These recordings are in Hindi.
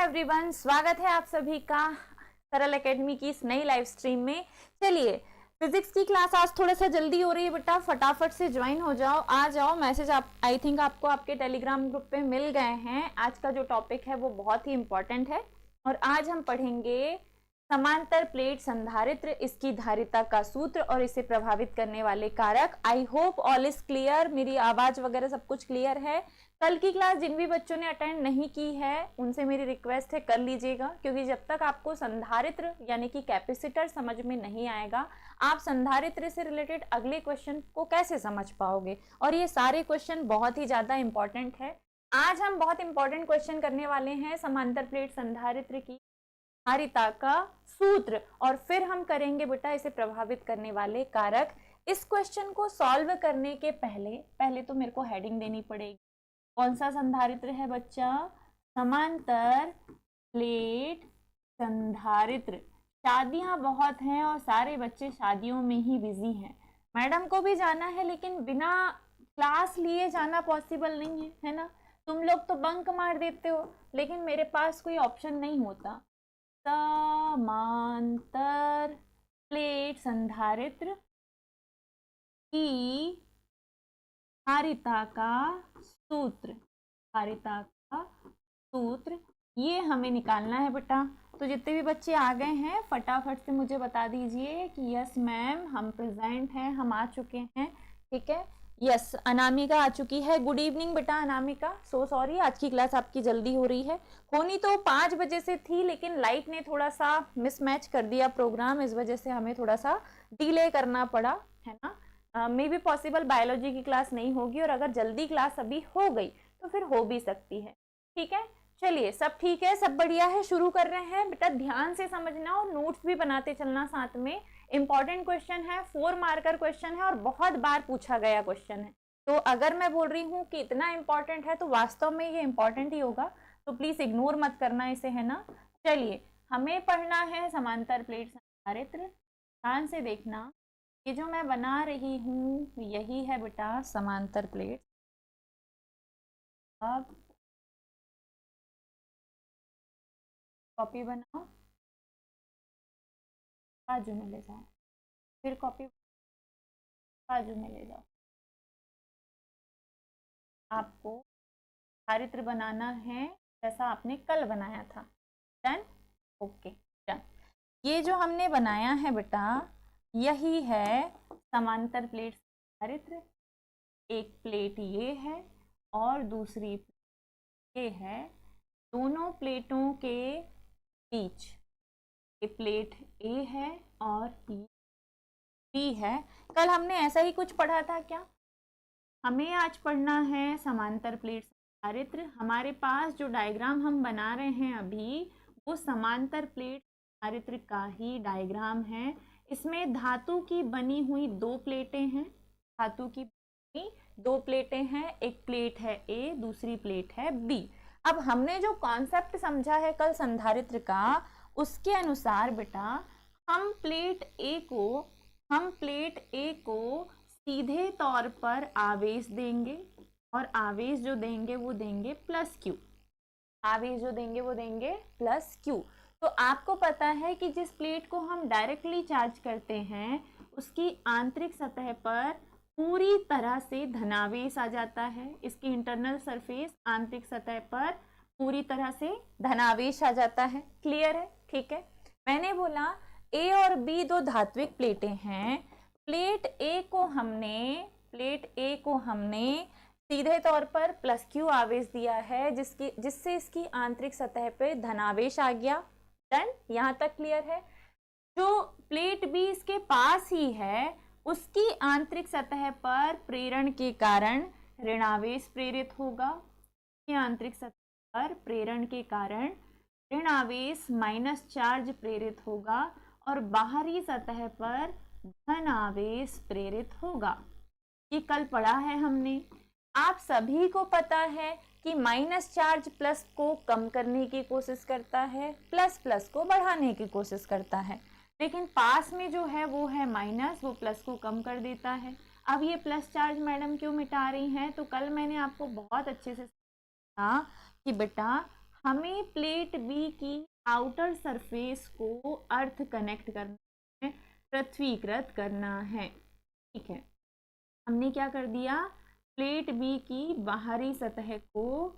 एवरीवन, स्वागत है आप सभी का सरल एकेडमी की इस नई लाइव स्ट्रीम में। चलिए, फिजिक्स की क्लास आज थोड़ा सा जल्दी हो रही है बेटा, फटाफट से ज्वाइन हो जाओ, आ जाओ। मैसेज आप आई थिंक आपको आपके टेलीग्राम ग्रुप पे मिल गए हैं। आज का जो टॉपिक है वो बहुत ही इंपॉर्टेंट है और आज हम पढ़ेंगे समांतर प्लेट संधारित्र, इसकी धारिता का सूत्र और इसे प्रभावित करने वाले कारक। I hope all is clear, मेरी आवाज वगैरह सब कुछ क्लियर है। कल की क्लास जिन भी बच्चों ने अटेंड नहीं की है उनसे मेरी रिक्वेस्ट है कर लीजिएगा, क्योंकि जब तक आपको संधारित्र यानी कि कैपेसिटर समझ में नहीं आएगा आप संधारित्र से रिलेटेड अगले क्वेश्चन को कैसे समझ पाओगे। और ये सारे क्वेश्चन बहुत ही ज्यादा इंपॉर्टेंट है। आज हम बहुत इंपॉर्टेंट क्वेश्चन करने वाले हैं समांतर प्लेट संधारित्र की धारिता का सूत्र, और फिर हम करेंगे बेटा इसे प्रभावित करने वाले कारक। इस क्वेश्चन को सॉल्व करने के पहले तो मेरे को हेडिंग देनी पड़ेगी। कौन सा संधारित्र है बच्चा? समांतर प्लेट संधारित्र। शादियां बहुत हैं और सारे बच्चे शादियों में ही बिजी हैं। मैडम को भी जाना है लेकिन बिना क्लास लिए जाना पॉसिबल नहीं है, है ना। तुम लोग तो बंक मार देते हो, लेकिन मेरे पास कोई ऑप्शन नहीं होता। समांतर प्लेट संधारित्र की धारिता का सूत्र, धारिता का सूत्र ये हमें निकालना है बेटा। तो जितने भी बच्चे आ गए हैं फटाफट से मुझे बता दीजिए कि यस मैम हम प्रेजेंट हैं, हम आ चुके हैं। ठीक है, यस अनामिका आ चुकी है। गुड इवनिंग बेटा अनामिका। सो सॉरी, आज की क्लास आपकी जल्दी हो रही है। होनी तो 5 बजे से थी, लेकिन लाइट ने थोड़ा सा मिसमैच कर दिया प्रोग्राम, इस वजह से हमें थोड़ा सा डिले करना पड़ा, है ना। मे बी पॉसिबल बायोलॉजी की क्लास नहीं होगी, और अगर जल्दी क्लास अभी हो गई तो फिर हो भी सकती है। ठीक है, चलिए सब ठीक है, सब बढ़िया है। शुरू कर रहे हैं बेटा, ध्यान से समझना और नोट्स भी बनाते चलना साथ में। इंपॉर्टेंट क्वेश्चन है, 4 मार्कर क्वेश्चन है और बहुत बार पूछा गया क्वेश्चन है। तो अगर मैं बोल रही हूँ कि इतना इंपॉर्टेंट है तो वास्तव में ये इंपॉर्टेंट ही होगा, तो प्लीज इग्नोर मत करना इसे, है ना। चलिए, हमें पढ़ना है समांतर प्लेट संधारित्र। ध्यान से देखना, ये जो मैं बना रही हूँ यही है बेटा समांतर प्लेट। अब कॉपी बनाओ, बाजू में ले जाओ, फिर कॉपी बाजू में ले जाओ। आपको धारित्र बनाना है जैसा आपने कल बनाया था। डन? Okay done. ये जो हमने बनाया है बेटा यही है समांतर प्लेट धारित्र। एक प्लेट ये है और दूसरी ये है। दोनों प्लेटों के बीच ये प्लेट ए है और बी है। कल हमने ऐसा ही कुछ पढ़ा था क्या? हमें आज पढ़ना है समांतर प्लेट संधारित्र। हमारे पास जो डायग्राम हम बना रहे हैं अभी वो समांतर प्लेट संधारित्र का ही डायग्राम है। इसमें धातु की बनी हुई 2 प्लेटें हैं। धातु की बनी 2 प्लेटें हैं, एक प्लेट है ए, दूसरी प्लेट है बी। अब हमने जो कॉन्सेप्ट समझा है कल संधारित्र का, उसके अनुसार बेटा हम प्लेट ए को सीधे तौर पर आवेश देंगे, और आवेश जो देंगे वो देंगे प्लस क्यू। आवेश जो देंगे वो देंगे प्लस क्यू। तो आपको पता है कि जिस प्लेट को हम डायरेक्टली चार्ज करते हैं उसकी आंतरिक सतह पर पूरी तरह से धनावेश आ जाता है। इसकी इंटरनल सरफेस आंतरिक सतह पर पूरी तरह से धनावेश आ जाता है। क्लियर है? ठीक है, मैंने बोला ए और बी 2 धात्विक प्लेटें हैं। प्लेट ए को हमने सीधे तौर पर प्लस क्यू आवेश दिया है, जिससे इसकी आंतरिक सतह पे धनावेश आ गया। डन? यहां तक क्लियर है? जो प्लेट बी इसके पास ही है उसकी आंतरिक सतह पर प्रेरण के कारण ऋणावेश प्रेरित होगा। आंतरिक सतह पर प्रेरण के कारण ऋणावेश माइनस चार्ज प्रेरित होगा और बाहरी सतह पर धन आवेश प्रेरित होगा। ये कल पढ़ा है हमने। आप सभी को पता है कि माइनस चार्ज प्लस को कम करने की कोशिश करता है, प्लस प्लस को बढ़ाने की कोशिश करता है, लेकिन पास में जो है वो है माइनस, वो प्लस को कम कर देता है। अब ये प्लस चार्ज मैडम क्यों मिटा रही हैं? तो कल मैंने आपको बहुत अच्छे से कहा कि बेटा हमें प्लेट बी की आउटर सरफेस को अर्थ कनेक्ट करना है, पृथ्वीकृत करना है। ठीक है, हमने क्या कर दिया, प्लेट बी की बाहरी सतह को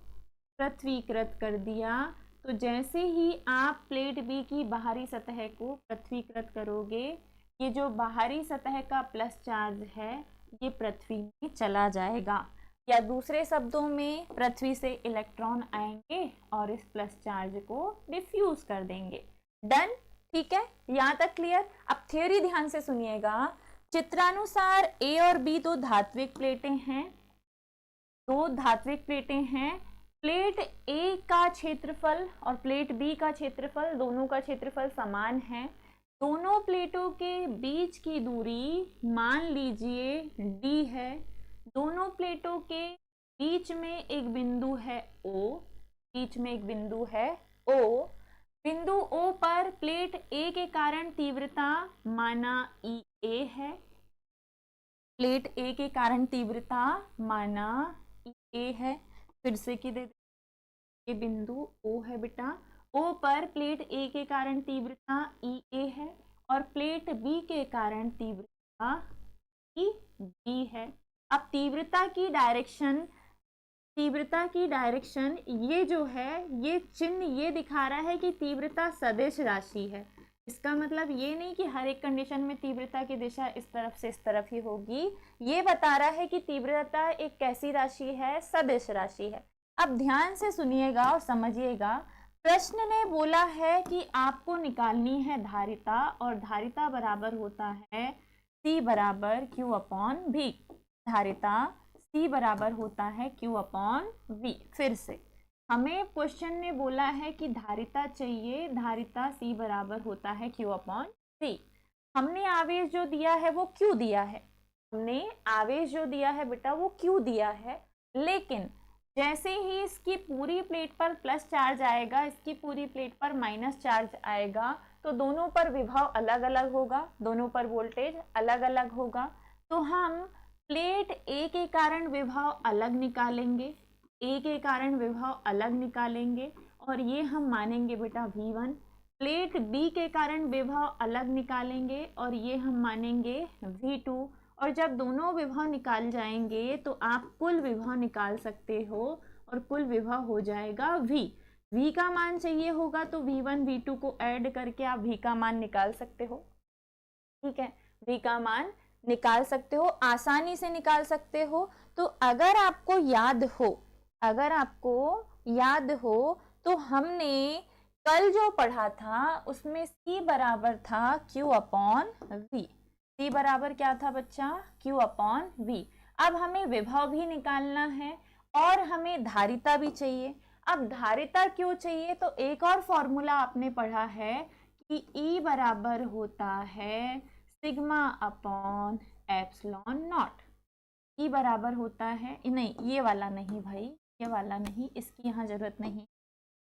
पृथ्वीकृत कर दिया। तो जैसे ही आप प्लेट बी की बाहरी सतह को पृथ्वीकृत करोगे, ये जो बाहरी सतह का प्लस चार्ज है ये पृथ्वी में चला जाएगा, या दूसरे शब्दों में पृथ्वी से इलेक्ट्रॉन आएंगे और इस प्लस चार्ज को डिफ्यूज कर देंगे। डन, ठीक है, यहाँ तक क्लियर। अब थ्योरी ध्यान से सुनिएगा। चित्रानुसार ए और बी दो धात्विक प्लेटें हैं, दो धात्विक प्लेटें हैं। प्लेट ए का क्षेत्रफल और प्लेट बी का क्षेत्रफल, दोनों का क्षेत्रफल समान है। दोनों प्लेटों के बीच की दूरी मान लीजिए d है। दोनों प्लेटों के बीच में एक बिंदु है O, बीच में एक बिंदु है O। बिंदु O पर प्लेट A के कारण तीव्रता माना EA है। प्लेट A के कारण तीव्रता माना EA है। फिर से कि दे, ये बिंदु O है बेटा। O पर प्लेट A के कारण तीव्रता EA है और प्लेट B के कारण तीव्रता EB है। अब तीव्रता की डायरेक्शन ये जो है, ये चिन्ह ये दिखा रहा है कि तीव्रता सदिश राशि है। इसका मतलब ये नहीं कि हर एक कंडीशन में तीव्रता की दिशा इस तरफ से इस तरफ ही होगी, ये बता रहा है कि तीव्रता एक कैसी राशि है, सदिश राशि है। अब ध्यान से सुनिएगा और समझिएगा। प्रश्न ने बोला है कि आपको निकालनी है धारिता, और धारिता बराबर होता है C बराबर Q अपॉन V। धारिता C बराबर होता है Q अपॉन V। फिर से हमें क्वेश्चन ने बोला है कि धारिता चाहिए, धारिता C बराबर होता है Q अपॉन V। हमने आवेश जो दिया है वो Q दिया है, हमने आवेश जो दिया है बेटा वो Q दिया है। लेकिन जैसे ही इसकी पूरी प्लेट पर प्लस चार्ज आएगा, इसकी पूरी प्लेट पर माइनस चार्ज आएगा, तो दोनों पर विभव अलग अलग होगा, दोनों पर वोल्टेज अलग अलग होगा। तो हम प्लेट A के कारण विभव अलग निकालेंगे, A के कारण विभव अलग निकालेंगे और ये हम मानेंगे बेटा V1। प्लेट B के कारण विभव अलग निकालेंगे और ये हम मानेंगे V2। और जब दोनों विभव निकाल जाएंगे तो आप कुल विभव निकाल सकते हो और कुल विभव हो जाएगा V का मान चाहिए होगा तो V1 V2 को ऐड करके आप V का मान निकाल सकते हो। ठीक है, V का मान निकाल सकते हो, आसानी से निकाल सकते हो। तो अगर आपको याद हो तो हमने कल जो पढ़ा था उसमें C बराबर था Q अपॉन V। C बराबर क्या था बच्चा, Q अपॉन V। अब हमें विभव भी निकालना है और हमें धारिता भी चाहिए। अब धारिता क्यों चाहिए, तो एक और फॉर्मूला आपने पढ़ा है कि E बराबर होता है sigma upon epsilon not. E बराबर होता है, नहीं ये वाला नहीं भाई, ये वाला नहीं, इसकी यहाँ जरूरत नहीं।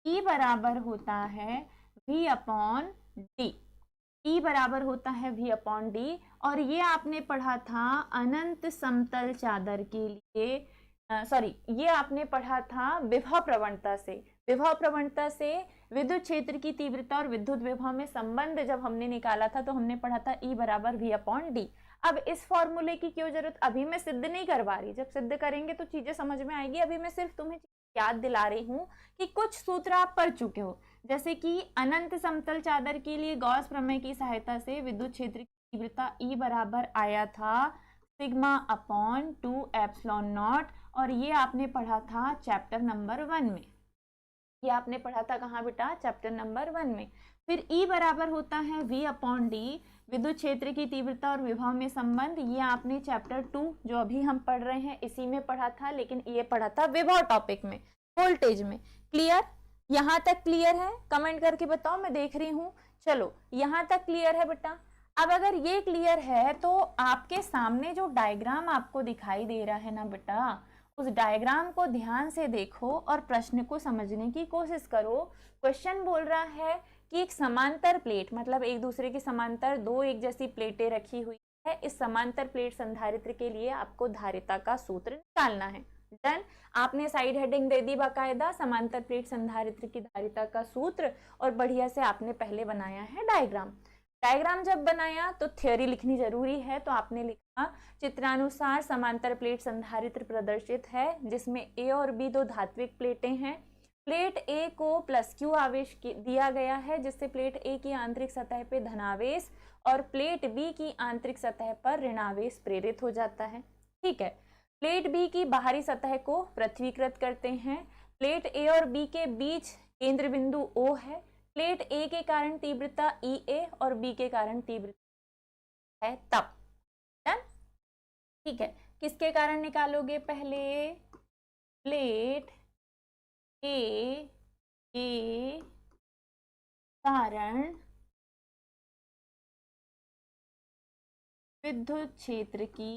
E बराबर होता है V अपॉन D। E बराबर होता है V अपॉन D। और ये आपने पढ़ा था अनंत समतल चादर के लिए, ये आपने पढ़ा था विभव प्रवणता से। विभव प्रवणता से विद्युत क्षेत्र की तीव्रता और विद्युत विभव में संबंध जब हमने निकाला था तो हमने पढ़ा था E बराबर V अपॉन D। अब इस फॉर्मूले की क्यों जरूरत, अभी मैं सिद्ध नहीं करवा रही, जब सिद्ध करेंगे तो चीजें समझ में आएगी। अभी मैं सिर्फ तुम्हें याद दिला रही हूँ कि कुछ सूत्र आप पढ़ चुके हो, जैसे कि अनंत समतल चादर के लिए गॉस प्रमेय की सहायता से विद्युत क्षेत्र की तीव्रता E बराबर आया था सिग्मा अपॉन 2 एप्सिलॉन नॉट। और ये आपने पढ़ा था चैप्टर नंबर 1 में, ये आपने पढ़ा था कहाँ बेटा, चैप्टर नंबर 1 में। फिर E बराबर होता है V अपॉन D, विद्युत क्षेत्र की तीव्रता और विभव में संबंध, ये आपने चैप्टर 2 जो अभी हम पढ़ रहे हैं इसी में पढ़ा था, लेकिन ये पढ़ा था विभव टॉपिक में, वोल्टेज में। क्लियर, यहाँ तक क्लियर है? कमेंट करके बताओ, मैं देख रही हूँ। चलो यहाँ तक क्लियर है बेटा। अब अगर ये क्लियर है तो आपके सामने जो डायग्राम आपको दिखाई दे रहा है ना बेटा, उस डायग्राम को ध्यान से देखो और प्रश्न को समझने की कोशिश करो। क्वेश्चन बोल रहा है कि एक समांतर प्लेट, मतलब एक दूसरे के समांतर दो एक जैसी प्लेटें रखी हुई है। इस समांतर प्लेट संधारित्र के लिए आपको धारिता का सूत्र निकालना है। डन। आपने साइड हेडिंग दे दी बाकायदा, समांतर प्लेट संधारित्र की धारिता का सूत्र, और बढ़िया से आपने पहले बनाया है डायग्राम। डायग्राम जब बनाया तो थ्योरी लिखनी जरूरी है, तो आपने लिखा चित्रानुसार समांतर प्लेट संधारित्र प्रदर्शित है जिसमें ए और बी दो धात्विक प्लेटें हैं। प्लेट ए को प्लस क्यू आवेश दिया गया है जिससे प्लेट ए की आंतरिक सतह पे धनावेश और प्लेट बी की आंतरिक सतह पर ऋणावेश प्रेरित हो जाता है। ठीक है, प्लेट बी की बाहरी सतह को पृथ्वीकृत करते हैं। प्लेट ए और बी के बीच केंद्र बिंदु O है। प्लेट ए के कारण तीव्रता EA और बी के कारण तीव्रता है तब। डन। ठीक है, किसके कारण निकालोगे पहले? प्लेट ए के कारण विद्युत क्षेत्र की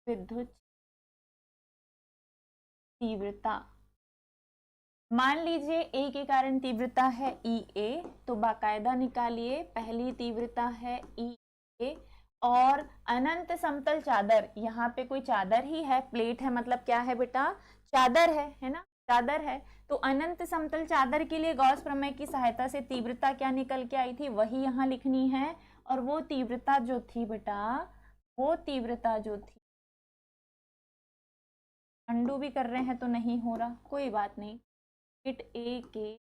विद्युत तीव्रता। मान लीजिए ए के कारण तीव्रता है EA, तो बाकायदा निकालिए, पहली तीव्रता है EA और अनंत समतल चादर, यहाँ पे कोई चादर ही है, प्लेट है मतलब क्या है बेटा? चादर है ना, चादर है। तो अनंत समतल चादर के लिए गॉस प्रमेय की सहायता से तीव्रता क्या निकल के आई थी वही यहाँ लिखनी है, और वो तीव्रता जो थी बेटा, वो तीव्रता जो थी, अंडू भी कर रहे हैं तो नहीं हो रहा, कोई बात नहीं। प्लेट ए के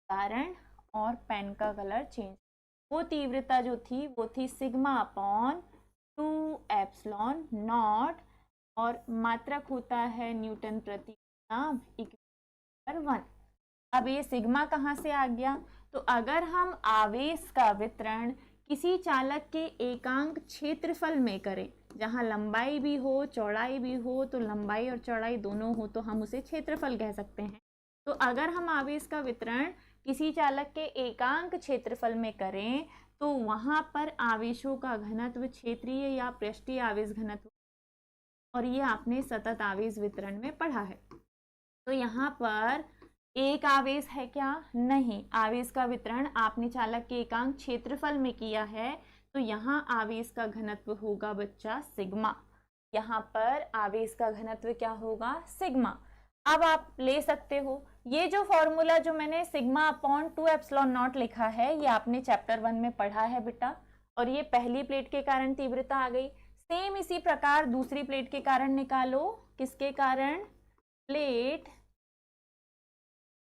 कारण और पेन का कलर चेंज, वो तीव्रता जो थी वो थी सिग्मा अपॉन 2 एप्सिलॉन नॉट, और मात्रक होता है न्यूटन प्रति ग्राम इक्वेशन 1। अब ये सिग्मा कहाँ से आ गया? तो अगर हम आवेश का वितरण किसी चालक के एकांक क्षेत्रफल में करें, जहाँ लंबाई भी हो चौड़ाई भी हो, तो लंबाई और चौड़ाई दोनों हो तो हम उसे क्षेत्रफल कह सकते हैं। तो अगर हम आवेश का वितरण किसी चालक के एकांक क्षेत्रफल में करें तो वहां पर आवेशों का घनत्व क्षेत्रीय या पृष्ठीय आवेश घनत्व, और ये आपने सतत आवेश वितरण में पढ़ा है। तो यहाँ पर एक आवेश है क्या? नहीं, आवेश का वितरण आपने चालक के एकांक क्षेत्रफल में किया है, तो यहाँ आवेश का घनत्व होगा बच्चा सिग्मा। यहाँ पर आवेश का घनत्व क्या होगा? सिग्मा। अब आप ले सकते हो ये जो फॉर्मूला जो मैंने सिग्मा अपॉन 2 एप्सिलॉन नॉट लिखा है, ये आपने चैप्टर 1 में पढ़ा है बेटा, और ये पहली प्लेट के कारण तीव्रता आ गई। सेम इसी प्रकार दूसरी प्लेट के कारण निकालो। किसके कारण? प्लेट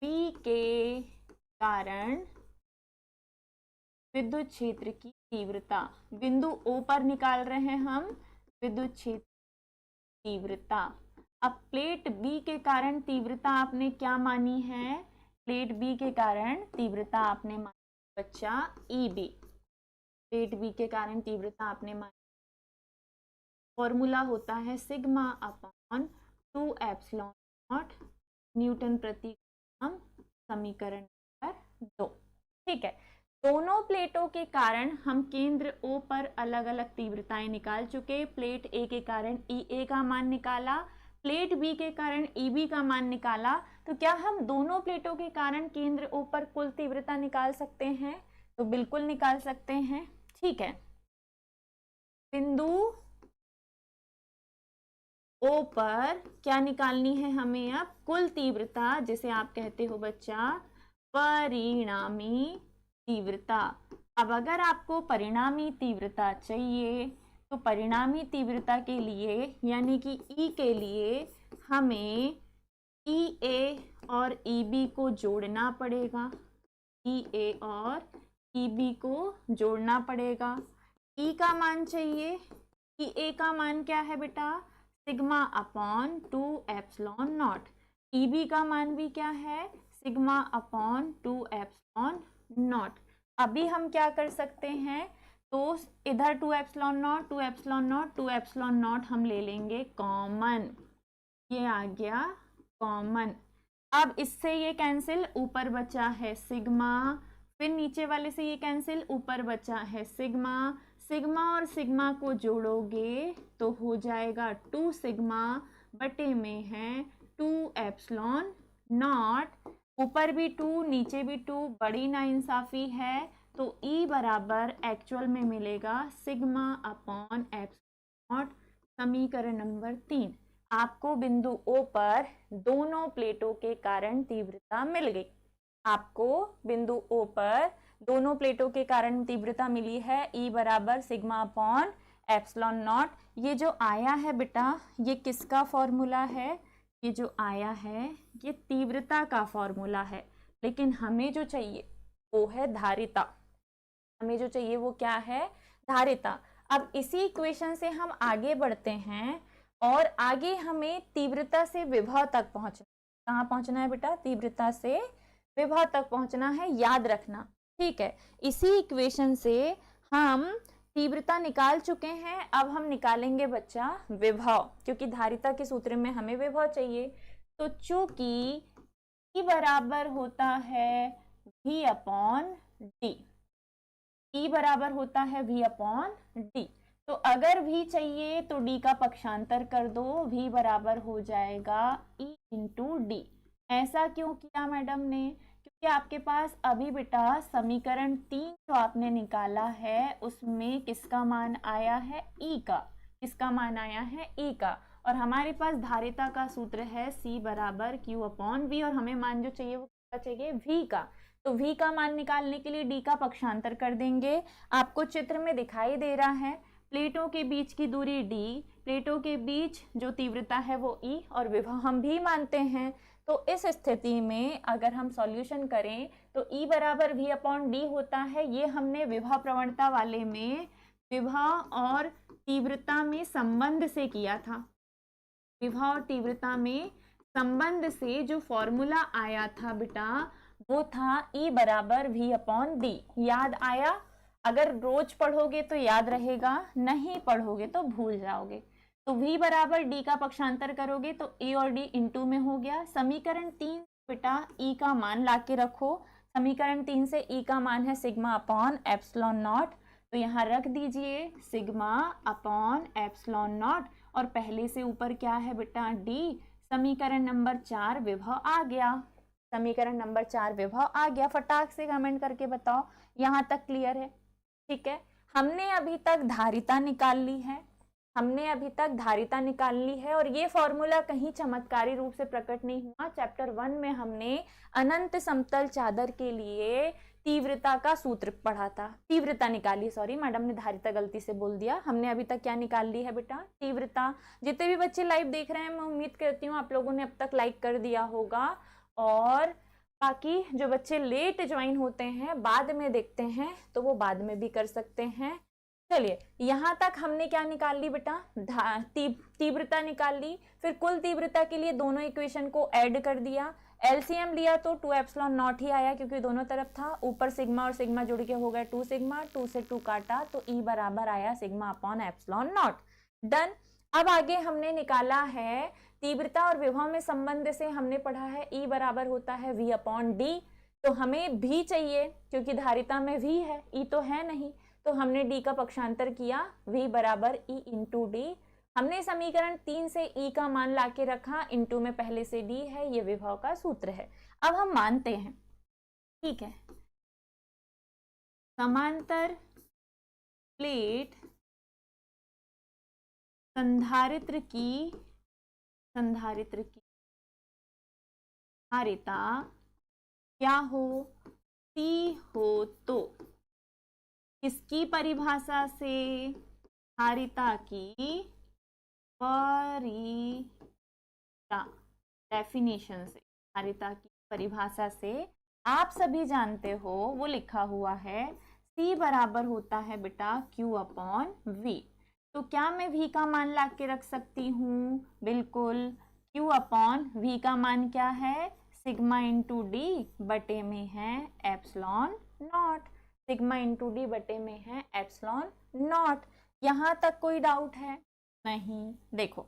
बी के कारण विद्युत क्षेत्र की तीव्रता, बिंदु O पर निकाल रहे हैं हम विद्युत क्षेत्र तीव्रता। अब प्लेट बी के कारण तीव्रता आपने क्या मानी है? प्लेट बी के कारण तीव्रता आपने मानी बच्चा EB। प्लेट बी के कारण तीव्रता आपने मानी, फॉर्मूला होता है sigma upon 2 epsilon not Newton प्रति ग्राम, समीकरण नंबर 2। ठीक है, दोनों प्लेटों के कारण हम केंद्र O पर अलग अलग तीव्रताएं निकाल चुके। प्लेट A के कारण EA का मान निकाला, प्लेट B के कारण EB का मान निकाला। तो क्या हम दोनों प्लेटों के कारण केंद्र O पर कुल तीव्रता निकाल सकते हैं? तो बिल्कुल निकाल सकते हैं। ठीक है, बिंदु O पर क्या निकालनी है हमें? अब कुल तीव्रता, जिसे आप कहते हो बच्चा परिणामी तीव्रता। अब अगर आपको परिणामी तीव्रता चाहिए तो परिणामी तीव्रता के लिए यानी कि E के लिए हमें EA और EB को जोड़ना पड़ेगा। EA और EB को जोड़ना पड़ेगा। E का मान चाहिए, EA का मान क्या है बेटा? Sigma upon 2 epsilon not. EB का मान भी क्या है? Sigma upon 2 epsilon not. अभी हम क्या कर सकते हैं? तो इधर 2 epsilon not 2 epsilon not 2 epsilon not हम ले लेंगे कॉमन, ये आ गया कॉमन। अब इससे ये कैंसिल, ऊपर बचा है सिग्मा, फिर नीचे वाले से ये कैंसिल, ऊपर बचा है सिग्मा। सिग्मा और सिग्मा को जोड़ोगे तो हो जाएगा 2 सिग्मा बटे में है 2 एप्सिलॉन नॉट। ऊपर भी 2 नीचे भी 2, बड़ी नाइंसाफी है, तो E बराबर एक्चुअल में मिलेगा सिग्मा अपॉन एप्सिलॉन नॉट, समीकरण नंबर 3। आपको बिंदु O पर दोनों प्लेटों के कारण तीव्रता मिल गई। आपको बिंदु O पर दोनों प्लेटों के कारण तीव्रता मिली है E बराबर सिग्मा अपॉन एप्सिलॉन नॉट। ये जो आया है बेटा, ये किसका फॉर्मूला है? ये जो आया है ये तीव्रता का फॉर्मूला है, लेकिन हमें जो चाहिए वो है धारिता। हमें जो चाहिए वो क्या है? धारिता। अब इसी इक्वेशन से हम आगे बढ़ते हैं और आगे हमें तीव्रता से विभव तक पहुंचना। कहाँ पहुंचना है बेटा? तीव्रता से विभव तक पहुंचना है, याद रखना, ठीक है। इसी इक्वेशन से हम तीव्रता निकाल चुके हैं, अब हम निकालेंगे बच्चा विभव, क्योंकि धारिता के सूत्र में हमें विभव चाहिए। तो चूंकि E बराबर होता है V अपॉन डी, E बराबर होता है V अपॉन डी, तो अगर V चाहिए तो D का पक्षांतर कर दो, V बराबर हो जाएगा E इंटू डी। ऐसा क्यों किया मैडम ने? क्योंकि आपके पास अभी बेटा समीकरण 3 जो आपने निकाला है उसमें किसका मान आया है? E का। किसका मान आया है? E का। और हमारे पास धारिता का सूत्र है C बराबर Q अपॉन V, और हमें मान जो चाहिए वो क्या चाहिए? V का। तो V का मान निकालने के लिए D का पक्षांतर कर देंगे। आपको चित्र में दिखाई दे रहा है प्लेटों के बीच की दूरी D, प्लेटों के बीच जो तीव्रता है वो E, और विभव हम भी मानते हैं। तो इस स्थिति में अगर हम सॉल्यूशन करें तो E बराबर V अपॉन डी होता है। ये हमने विभव प्रवणता वाले में विभव और तीव्रता में संबंध से किया था। विभव और तीव्रता में संबंध से जो फॉर्मूला आया था बेटा वो था E बराबर V अपॉन डी। याद आया? अगर रोज पढ़ोगे तो याद रहेगा, नहीं पढ़ोगे तो भूल जाओगे। तो V बराबर D का पक्षांतर करोगे तो A और D इंटू में हो गया। समीकरण 3 बेटा E का मान लाके रखो। समीकरण 3 से E का मान है सिग्मा अपॉन एप्सिलॉन नॉट, तो यहाँ रख दीजिए सिग्मा अपॉन एप्सिलॉन नॉट, और पहले से ऊपर क्या है बेटा? D। समीकरण नंबर 4 विभव आ गया। समीकरण नंबर 4 विभव आ गया। फटाक से कमेंट करके बताओ यहाँ तक क्लियर है? ठीक है। हमने अभी तक धारिता निकाल ली है, हमने अभी तक धारिता निकाल ली है, और ये फॉर्मूला कहीं चमत्कारी रूप से प्रकट नहीं हुआ। चैप्टर 1 में हमने अनंत समतल चादर के लिए तीव्रता का सूत्र पढ़ा था, तीव्रता निकाली। सॉरी मैडम ने धारिता गलती से बोल दिया। हमने अभी तक क्या निकाल ली है बेटा? तीव्रता। जितने भी बच्चे लाइव देख रहे हैं मैं उम्मीद करती हूँ आप लोगों ने अब तक लाइक कर दिया होगा, और बाकी जो बच्चे लेट ज्वाइन होते हैं बाद में देखते हैं तो वो बाद में भी कर सकते हैं। चलिए यहाँ तक हमने क्या निकाल ली बेटा? तीव्रता निकाल ली। फिर कुल तीव्रता के लिए दोनों इक्वेशन को ऐड कर दिया, एलसीएम लिया तो 2 एप्सिलॉन नॉट ही आया क्योंकि दोनों तरफ था। ऊपर सिग्मा और सिग्मा जुड़ के हो गया 2 सिग्मा, 2 से 2 काटा तो E बराबर आया sigma upon epsilon not. Done. अब आगे हमने निकाला है तीव्रता और विभव में संबंध से हमने पढ़ा है E बराबर होता है V अपॉन डी। तो हमें भी चाहिए क्योंकि धारिता में V है, E तो है नहीं, तो हमने D का पक्षांतर किया, V बराबर E इंटू डी। हमने समीकरण 3 से E का मान लाके रखा, इंटू में पहले से D है, ये विभव का सूत्र है। अब हम मानते हैं, ठीक है, समांतर प्लेट संधारित्र की धारिता क्या हो? C हो तो किसकी परिभाषा से? धारिता की डेफिनेशन से, धारिता की परिभाषा से। आप सभी जानते हो वो लिखा हुआ है C बराबर होता है बेटा Q अपॉन V। तो क्या मैं V का मान ला के रख सकती हूँ? बिल्कुल। Q अपॉन V का मान क्या है? सिग्मा इंटू डी बटे में है epsilon not. Sigma into D बटे में है एप्सिलॉन नॉट। यहाँ तक कोई डाउट है? नहीं। देखो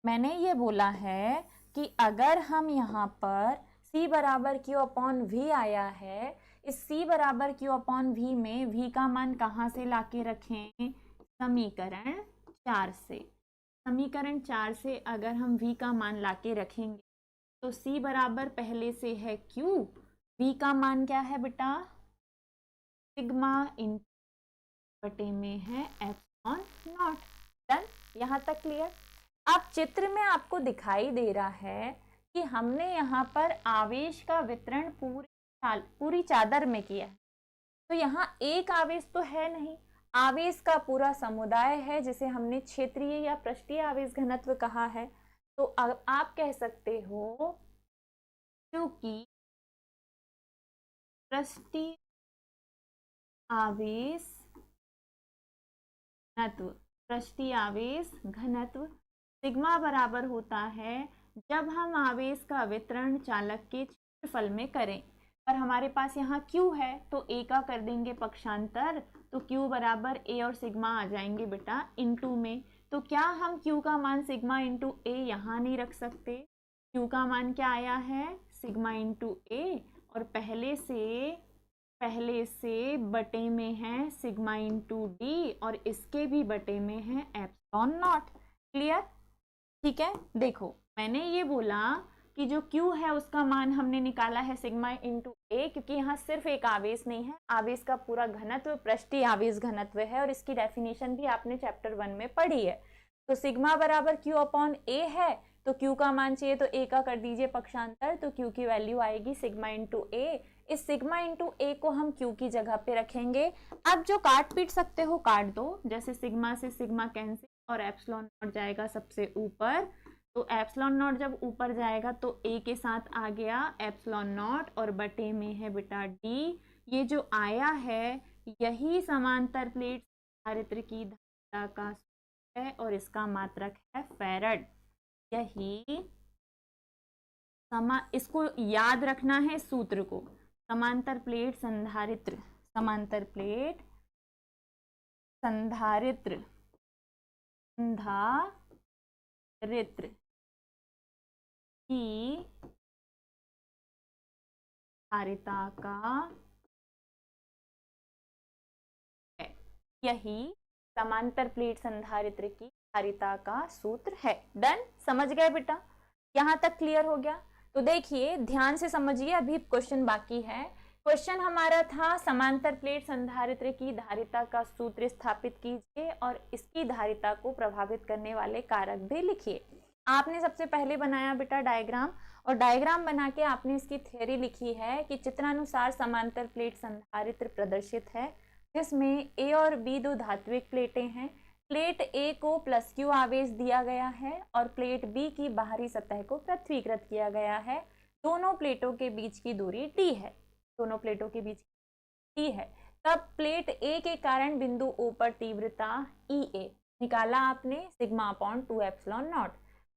मैंने ये बोला है कि अगर हम यहाँ पर C बराबर Q अपॉन V आया है, इस C बराबर Q अपॉन V में V का मान कहाँ से लाके रखें? समीकरण 4 से। समीकरण 4 से अगर हम V का मान लाके रखेंगे तो C बराबर पहले से है Q, V का मान क्या है बेटा? सिग्मा इन बटे में है एप्सिलॉन नॉट। डन। यहाँ तक क्लियर? अब चित्र में आपको दिखाई दे रहा है कि हमने यहाँ पर आवेश का वितरण पूरी चादर में किया है। तो यहाँ एक आवेश तो है नहीं, आवेश का पूरा समुदाय है जिसे हमने क्षेत्रीय या पृष्ठीय आवेश घनत्व कहा है। तो अब आप कह सकते हो क्योंकि पृष्ठीय आवेश घनत्व, पृष्ठीय आवेश घनत्व सिग्मा बराबर होता है जब हम आवेश का वितरण चालक के क्षेत्रफल में करें। पर हमारे पास यहाँ Q है तो A का कर देंगे पक्षांतर, तो Q बराबर A और सिग्मा आ जाएंगे बेटा इनटू में। तो क्या हम Q का मान सिग्मा इंटू A यहाँ नहीं रख सकते? Q का मान क्या आया है? सिग्मा इंटू A, और पहले से बटे में है सिग्मा इंटू डी, और इसके भी बटे में है एप्सिलॉन नॉट। क्लियर? ठीक है, देखो मैंने ये बोला कि जो Q है उसका मान हमने निकाला है सिग्मा इंटू A, क्योंकि यहाँ सिर्फ एक आवेश नहीं है, आवेश का पूरा घनत्व पृष्ठीय आवेश घनत्व है, और इसकी डेफिनेशन भी आपने चैप्टर 1 में पढ़ी है। तो सिग्मा बराबर Q अपॉन A है, तो Q का मान चाहिए तो A का कर दीजिए पक्षांतर, तो Q की वैल्यू आएगी सिग्मा इंटू A। इस सिग्मा इंटू A को हम Q की जगह पे रखेंगे। अब जो काट पीट सकते हो काट दो, जैसे सिग्मा से सिग्मा कैंसिल और एप्सिलॉन नॉट जाएगा सबसे ऊपर, तो एप्सिलॉन नॉट जब ऊपर जाएगा तो A के साथ आ गया एप्सिलॉन नॉट, और बटे में है बेटा D। ये जो आया है यही समांतर प्लेट धारित्र की धारिता का है, और इसका मात्रक है फैरड। यही इसको याद रखना है सूत्र को, समांतर प्लेट संधारित्र, समांतर प्लेट संधारित्र की धारिता का है। यही समांतर प्लेट संधारित्र की धारिता का सूत्र है। डन? समझ गए बेटा? यहां तक क्लियर हो गया? तो देखिए ध्यान से समझिए, अभी क्वेश्चन बाकी है। क्वेश्चन हमारा था समांतर प्लेट संधारित्र की धारिता का सूत्र स्थापित कीजिए और इसकी धारिता को प्रभावित करने वाले कारक भी लिखिए। आपने सबसे पहले बनाया बेटा डायग्राम, और डायग्राम बना के आपने इसकी थ्योरी लिखी है कि चित्रानुसार समांतर प्लेट संधारित्र प्रदर्शित है, जिसमें A और B दो धात्विक प्लेटें हैं। प्लेट A को प्लस Q आवेश दिया गया है और प्लेट B की बाहरी सतह को पृथ्वीकृत किया गया है। दोनों प्लेटों के बीच की दूरी D है, दोनों प्लेटों के बीच D है। तब प्लेट A के कारण बिंदु O पर तीव्रता EA निकाला आपने sigma upon 2 epsilon not.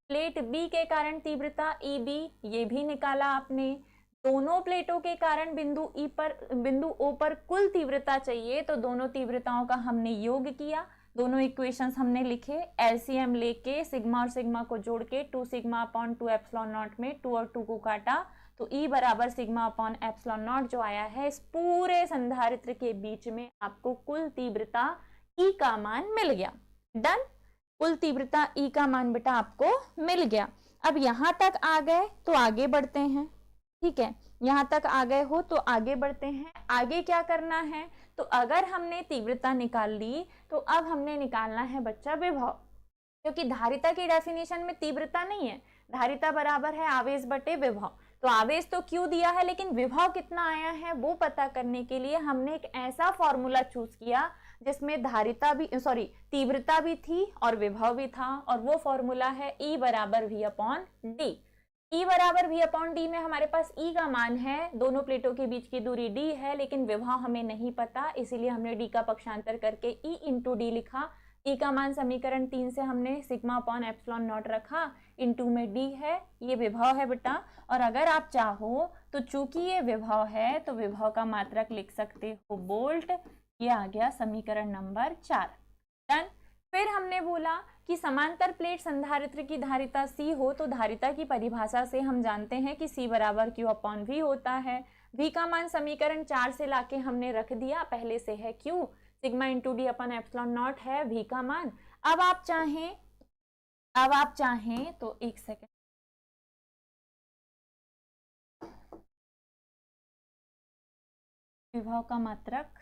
Plate B के कारण तीव्रता EB ये भी निकाला आपने। दोनों प्लेटों के कारण बिंदु O पर कुल तीव्रता चाहिए, तो दोनों तीव्रताओं का हमने योग किया, दोनों इक्वेशंस हमने लिखे, एलसीएम लेके सिग्मा और सिग्मा को जोड़ के 2 सिग्मा अपॉन 2 एप्सिलॉन नॉट में 2 और 2 को काटा, तो E बराबर सिग्मा अपॉन एप्सिलॉन नॉट जो आया है, इस पूरे संधारित्र के बीच में आपको कुल तीव्रता E का मान मिल गया। डन? कुल तीव्रता E का मान बेटा आपको मिल गया। अब यहां तक आ गए तो आगे बढ़ते हैं। ठीक है, यहां तक आ गए हो तो आगे बढ़ते हैं। आगे क्या करना है? तो अगर हमने तीव्रता निकाल ली तो अब हमने निकालना है बच्चा विभव, क्योंकि धारिता की डेफिनेशन में तीव्रता नहीं है, धारिता बराबर है आवेश बटे विभव। तो आवेश तो Q दिया है, लेकिन विभव कितना आया है वो पता करने के लिए हमने एक ऐसा फॉर्मूला चूज किया जिसमें धारिता भी तीव्रता भी थी और विभव भी था, और वो फॉर्मूला है E बराबर V अपॉन डी। E बराबर V अपॉन डी में हमारे पास E का मान है, दोनों प्लेटों के बीच की दूरी D है, लेकिन विभव हमें नहीं पता, इसीलिए हमने D का पक्षांतर करके E इंटू डी लिखा। E का मान समीकरण 3 से हमने सिग्मा अपॉन एप्सिलॉन नॉट रखा, इंटू में D है, ये विभव है बेटा। और अगर आप चाहो तो चूंकि ये विभव है तो विभव का मात्रक लिख सकते हो वोल्ट। ये आ गया समीकरण नंबर 4। डन? फिर हमने बोला कि समांतर प्लेट संधारित्र की धारिता C हो तो धारिता की परिभाषा से हम जानते हैं कि C बराबर Q अपॉन V होता है। V का मान समीकरण 4 से लाके हमने रख दिया, पहले से है Q, sigma into D upon epsilon not है V का मान। अब आप चाहें तो एक सेकेंड, विभव का मात्रक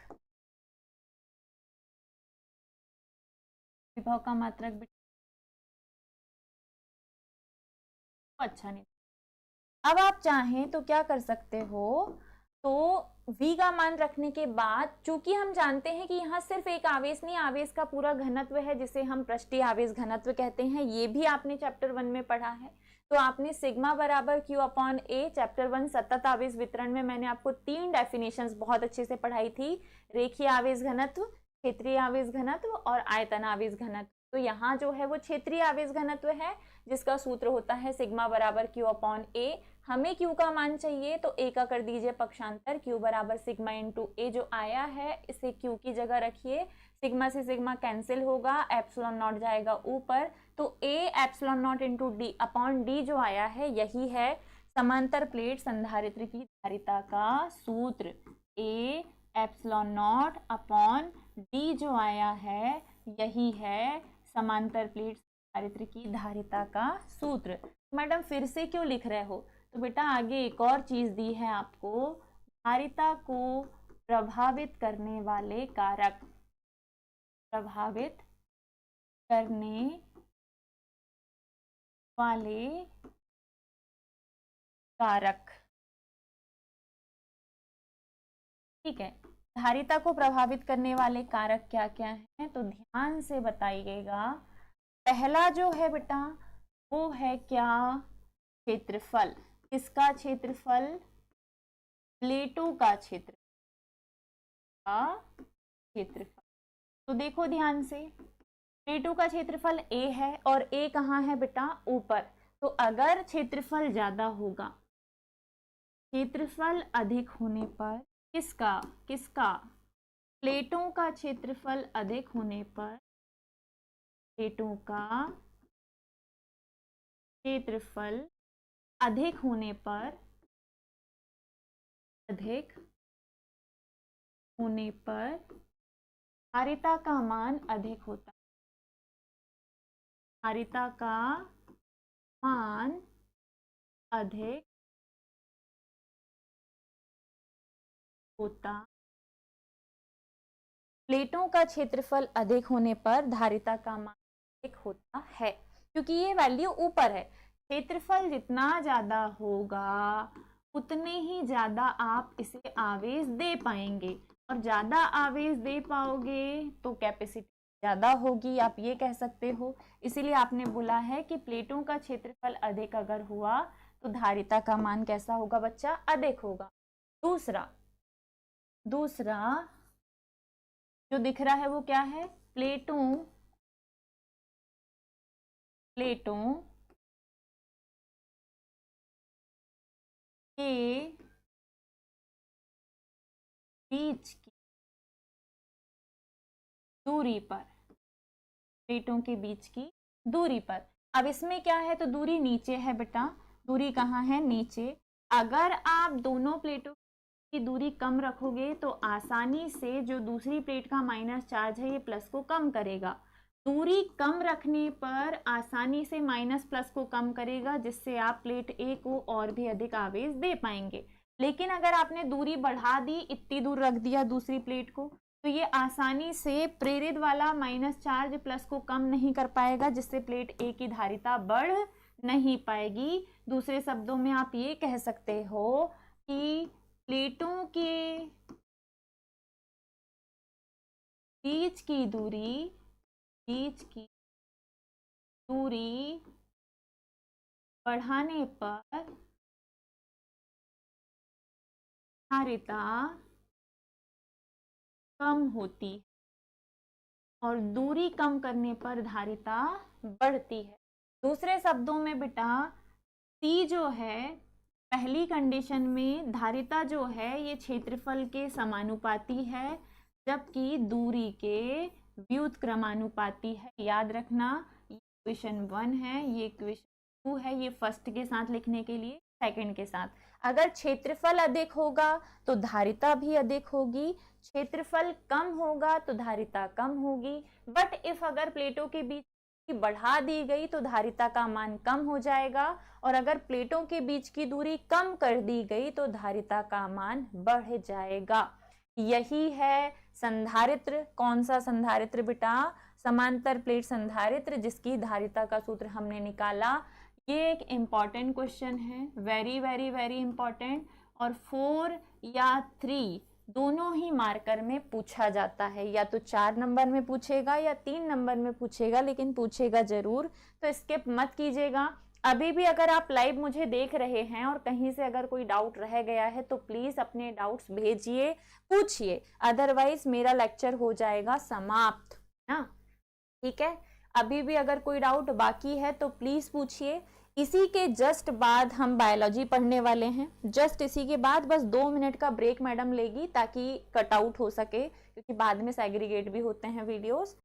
अच्छा नहीं। अब आप चाहें तो क्या कर सकते हो, तो v का मान रखने के बाद, चूंकि हम जानते हैं कि यहाँ सिर्फ एक आवेश नहीं, आवेश का पूरा घनत्व है जिसे हम पृष्ठीय आवेश घनत्व कहते हैं, ये भी आपने चैप्टर 1 में पढ़ा है। तो आपने सिग्मा बराबर q अपॉन ए, चैप्टर 1 सतत आवेश वितरण में मैंने आपको 3 डेफिनेशंस बहुत अच्छे से पढ़ाई थी, रेखीय आवेश घनत्व, क्षेत्रीय आवेश घनत्व और आयतन आवेश घनत्व। तो यहाँ जो है वो क्षेत्रीय आवेश घनत्व है जिसका सूत्र होता है सिग्मा बराबर q अपॉन ए। हमें q का मान चाहिए तो a का कर दीजिए पक्षांतर, q बराबर सिग्मा इंटू ए जो आया है इसे q की जगह रखिए, सिग्मा से सिग्मा कैंसिल होगा, एप्सिलॉन नॉट जाएगा ऊपर, तो a epsilon not into D upon D जो आया है यही है समांतर प्लेट संधारित्र की धारिता का सूत्र। a epsilon not upon D जो आया है यही है समांतर प्लेट संधारित्र की धारिता का सूत्र। मैडम फिर से क्यों लिख रहे हो, तो बेटा आगे एक और चीज दी है आपको, धारिता को प्रभावित करने वाले कारक, प्रभावित करने वाले कारक, ठीक है। धारिता को प्रभावित करने वाले कारक क्या क्या हैं, तो ध्यान से बताइएगा। पहला जो है बेटा वो है क्या, क्षेत्रफल। किसका क्षेत्रफल, प्लेटों का क्षेत्रफल, तो देखो ध्यान से, प्लेटों का क्षेत्रफल a है और a कहाँ है बेटा, ऊपर। तो अगर क्षेत्रफल ज्यादा होगा, क्षेत्रफल अधिक होने पर किसका किसका, प्लेटों का क्षेत्रफल अधिक होने पर, प्लेटों का क्षेत्रफल अधिक होने पर, अधिक होने पर धारिता का मान अधिक होता है, धारिता का मान अधिक होता, प्लेटों का क्षेत्रफल अधिक होने पर धारिता का मान अधिक होता है, क्योंकि ये वैल्यू ऊपर है। क्षेत्रफल जितना ज्यादा होगा उतने ही ज्यादा आप इसे आवेश दे पाएंगे, और ज्यादा आवेश दे पाओगे तो कैपेसिटी ज्यादा होगी, आप ये कह सकते हो। इसीलिए आपने बोला है कि प्लेटों का क्षेत्रफल अधिक अगर हुआ तो धारिता का मान कैसा होगा बच्चा, अधिक होगा। दूसरा जो दिख रहा है वो क्या है, प्लेटों के बीच की दूरी पर, प्लेटों के बीच की दूरी पर। अब इसमें क्या है, तो दूरी नीचे है बेटा, दूरी कहाँ है, नीचे। अगर आप दोनों प्लेटों की दूरी कम रखोगे तो आसानी से जो दूसरी प्लेट का माइनस चार्ज है ये प्लस को कम करेगा। दूरी कम रखने पर आसानी से माइनस प्लस को कम करेगा, जिससे आप प्लेट ए को और भी अधिक आवेश दे पाएंगे। लेकिन अगर आपने दूरी बढ़ा दी, इतनी दूर रख दिया दूसरी प्लेट को, तो ये आसानी से प्रेरित वाला माइनस चार्ज प्लस को कम नहीं कर पाएगा, जिससे प्लेट ए की धारिता बढ़ नहीं पाएगी। दूसरे शब्दों में आप ये कह सकते हो कि प्लेटों के बीच की दूरी बढ़ाने पर धारिता कम होती है और दूरी कम करने पर धारिता बढ़ती है। दूसरे शब्दों में बेटा C जो है, पहली कंडीशन में धारिता जो है ये क्षेत्रफल के समानुपाती है, जबकि दूरी के व्युत्क्रमानुपाती है। याद रखना, ये इक्वेशन 1 है, ये इक्वेशन 2 है, ये फर्स्ट के साथ लिखने के लिए सेकंड के साथ। अगर क्षेत्रफल अधिक होगा तो धारिता भी अधिक होगी, क्षेत्रफल कम होगा तो धारिता कम होगी। बट इफ अगर प्लेटों के बीच की बढ़ा दी गई तो धारिता का मान कम हो जाएगा, और अगर प्लेटों के बीच की दूरी कम कर दी गई तो धारिता का मान बढ़ जाएगा। यही है संधारित्र। कौन सा संधारित्र बेटा, समांतर प्लेट संधारित्र, जिसकी धारिता का सूत्र हमने निकाला। ये एक इम्पॉर्टेंट क्वेश्चन है, वेरी वेरी वेरी इम्पॉर्टेंट, और 4 या 3 दोनों ही मार्कर में पूछा जाता है, या तो 4 नंबर में पूछेगा या 3 नंबर में पूछेगा, लेकिन पूछेगा जरूर, तो स्किप मत कीजिएगा। अभी भी अगर आप लाइव मुझे देख रहे हैं और कहीं से अगर कोई डाउट रह गया है तो प्लीज अपने डाउट्स भेजिए, पूछिए, अदरवाइज मेरा लेक्चर हो जाएगा समाप्त ना। ठीक है, अभी भी अगर कोई डाउट बाकी है तो प्लीज पूछिए। इसी के जस्ट बाद हम बायोलॉजी पढ़ने वाले हैं, जस्ट इसी के बाद बस 2 मिनट का ब्रेक मैडम लेगी ताकि कट आउट हो सके, क्योंकि बाद में सेग्रीगेट भी होते हैं वीडियोस।